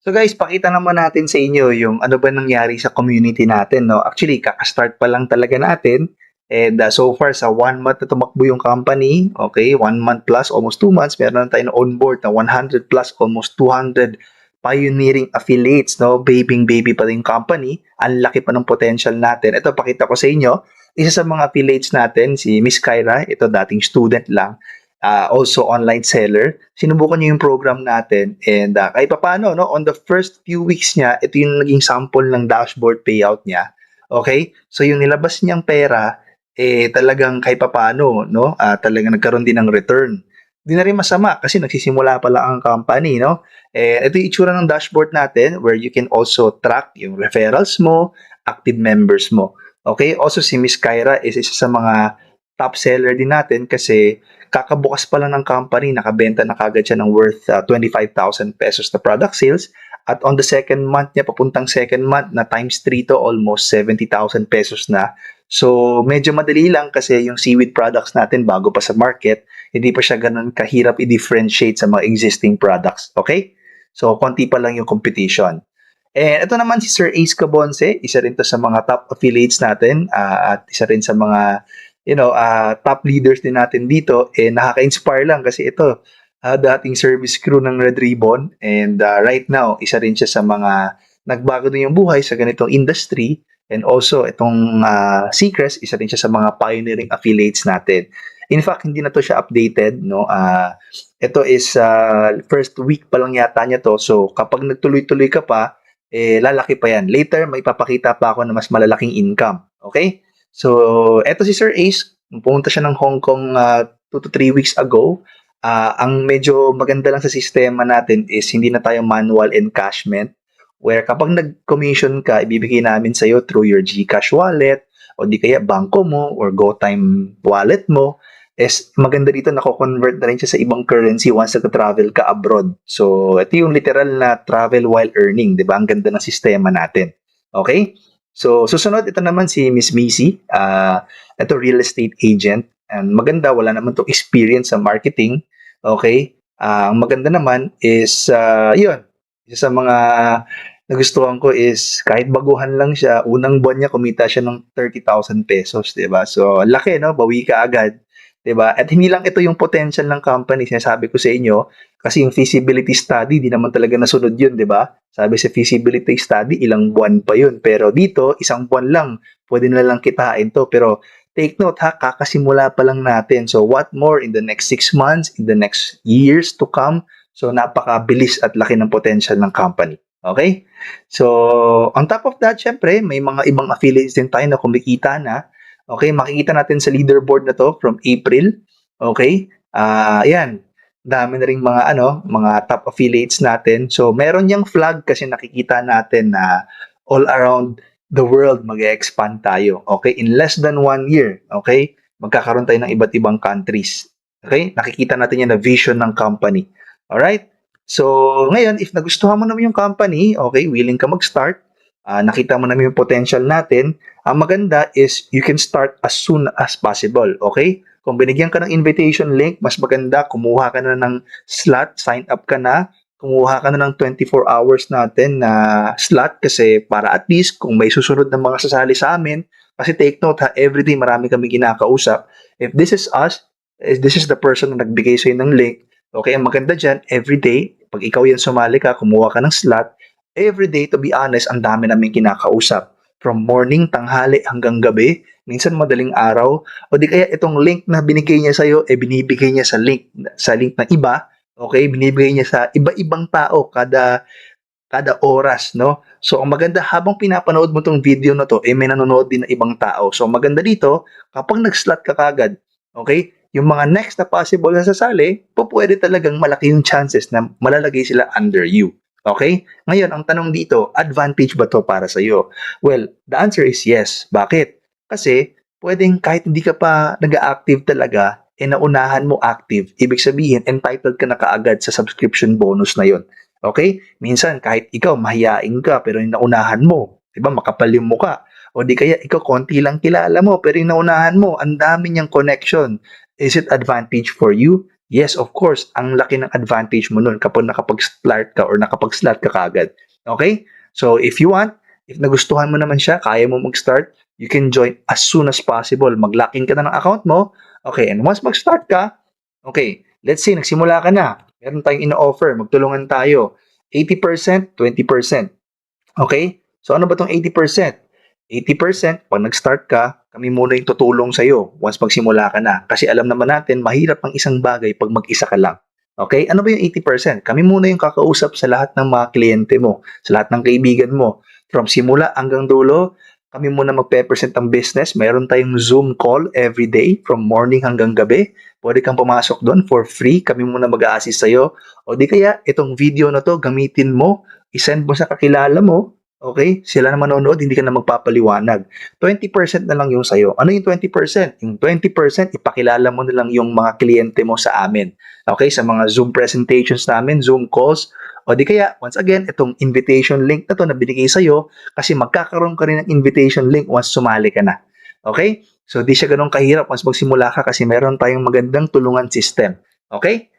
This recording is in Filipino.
So guys, pakita naman natin sa inyo yung ano ba nangyari sa community natin, no? Actually, kaka-start pa lang talaga natin. And so far, sa 1 month na tumakbo yung company, okay, 1 month plus, almost 2 months, meron na tayo na on board na 100 plus, almost 200 pioneering affiliates, no? Baby pa rin yung company. Ang laki pa ng potential natin. Ito, pakita ko sa inyo. Isa sa mga affiliates natin, si Miss Kyra, ito dating student lang, also online seller. Sinubukan niya yung program natin and kahit papaano, no, on the first few weeks niya, ito yung naging sample ng dashboard payout niya. Okay? So yung nilabas niyang pera, talagang kahit papaano, no, talagang nagkaroon din ng return. Di na rin masama kasi nagsisimula pa lang ang company, no? Ito yung itsura ng dashboard natin where you can also track yung referrals mo, active members mo. Okay? Also, si Miss Kyra is isa sa mga top seller din natin kasi kakabukas pa lang ng company, nakabenta na kagad siya ng worth 25,000 pesos na product sales. At on the second month niya, papuntang second month na times 3 to almost 70,000 pesos na. So, medyo madali lang kasi yung seaweed products natin bago pa sa market, hindi pa siya ganun kahirap i-differentiate sa mga existing products. Okay? So, konti pa lang yung competition. And ito naman si Sir Ace Cabonce, isa rin to sa mga top affiliates natin at isa rin sa mga top leaders din natin dito. Nakaka-inspire lang kasi ito, dating service crew ng Red Ribbon and right now, isa rin siya sa mga nagbago din yung buhay sa ganitong industry. And also, itong Seacrest, isa rin siya sa mga pioneering affiliates natin. In fact, hindi na to siya updated, no? Ito is first week pa lang yata niya to. So, kapag nagtuloy-tuloy ka pa, lalaki pa yan. Later, may papakita pa ako na mas malalaking income. Okay? So, eto si Sir Ace, pumunta siya ng Hong Kong 2 to 3 weeks ago. Ang medyo maganda lang sa sistema natin is hindi na tayo manual encashment where kapag nag-commission ka, ibibigay namin sa'yo through your GCash wallet o di kaya bangko mo or GoTime wallet mo. Is maganda dito, nako-convert na rin siya sa ibang currency once nag-travel ka abroad. So, ito yung literal na travel while earning, di ba? Ang ganda ng sistema natin. Okay? So, susunod, ito naman si Miss Missy. Ito, real estate agent. And maganda, wala naman to experience sa marketing. Okay? Ang maganda naman is, yun, isa sa mga nagustuhan ko is kahit baguhan lang siya, unang buwan niya kumita siya ng 30,000 pesos, 'di ba? So, laki, no? Bawi ka agad, 'di ba? At hindi lang ito yung potential ng company, sinasabi ko sa inyo, kasi yung feasibility study, di naman talaga nasunod yun, 'di ba? Sabi sa feasibility study, ilang buwan pa yun. Pero dito, isang buwan lang, pwede na lang kitain to. Pero take note ha, kakasimula pa lang natin. So, what more in the next 6 months, in the next years to come? So, napakabilis at laki ng potential ng company. Okay? So, on top of that, syempre, may mga ibang affiliates din tayo na kumikita na. Okay, makikita natin sa leaderboard na to from April. Okay? Yan. Dami na ring mga top affiliates natin. So, meron yang flag kasi nakikita natin na all around the world mag-expand tayo. Okay? In less than 1 year, okay? Magkakaroon tayo ng iba't ibang countries. Okay? Nakikita natin yan na vision ng company. Alright? So, ngayon, if nagustuhan mo naman yung company, okay, willing ka mag-start, nakita mo naman yung potential natin, ang maganda is you can start as soon as possible, okay? Kung binigyan ka ng invitation link, mas maganda, kumuha ka na ng slot, sign up ka na, kumuha ka na ng 24 hours natin na slot kasi para at least kung may susunod na mga sasali sa amin, kasi take note ha, everyday marami kami kinakausap. If this is us, if this is the person na nagbigay sa'yo ng link, okay, ang maganda dyan, everyday, pag ikaw yan sumali ka, kumuha ka ng slot, everyday, to be honest, ang dami namin kinakausap. From morning, tanghali, hanggang gabi, minsan madaling araw, o di kaya itong link na binigay niya sa'yo, binibigay niya sa link ng iba, okay, binibigay niya sa iba-ibang tao kada oras, no? So, ang maganda, habang pinapanood mo tong video na to, may nanonood din na ibang tao. So, ang maganda dito, kapag nag-slot ka kagad, okay, yung mga next na possible na sasali, pwede talagang malaki yung chances na malalagay sila under you. Okay? Ngayon, ang tanong dito, advantage ba to para sa'yo? Well, the answer is yes. Bakit? Kasi, pwedeng kahit hindi ka pa nag-active talaga, naunahan mo active. Ibig sabihin, entitled ka na kaagad sa subscription bonus na yon. Okay? Minsan, kahit ikaw, mahiyain ka, pero yung naunahan mo, diba, makapal yung mukha. O di kaya, ikaw, konti lang kilala mo, pero yung naunahan mo, ang dami niyang connection. Is it advantage for you? Yes, of course, ang laki ng advantage mo nun kapag nakapag-start ka or nakapag-slot ka kaagad. Okay? So, if you want, if nagustuhan mo naman siya, kaya mo mag-start, you can join as soon as possible. Mag-login ka na ng account mo. Okay, and once mag-start ka, okay, let's say nagsimula ka na. Meron tayong ino-offer, magtulungan tayo. 80%, 20%. Okay? So ano ba tong 80%? 80%, pag nag-start ka, kami muna yung tutulong sa'yo once magsimula ka na. Kasi alam naman natin, mahirap ang isang bagay pag mag-isa ka lang. Okay? Ano ba yung 80%? Kami muna yung kakausap sa lahat ng mga kliyente mo, sa lahat ng kaibigan mo. From simula hanggang dulo, kami muna magpe-present ang business. Meron tayong Zoom call every day from morning hanggang gabi. Pwede kang pumasok doon for free. Kami muna mag-a-assist sa'yo. O di kaya, itong video na to, gamitin mo, isend mo sa kakilala mo. Okay? Sila na manonood, hindi ka na magpapaliwanag. 20% na lang yung sa'yo. Ano yung 20%? Yung 20%, ipakilala mo na lang yung mga kliyente mo sa amin. Okay? Sa mga Zoom presentations namin, Zoom calls, o di kaya, once again, itong invitation link na to na binigay sa'yo, kasi magkakaroon ka rin ng invitation link once sumali ka na. Okay? So, di siya ganun kahirap once magsimula ka kasi meron tayong magandang tulungan system. Okay?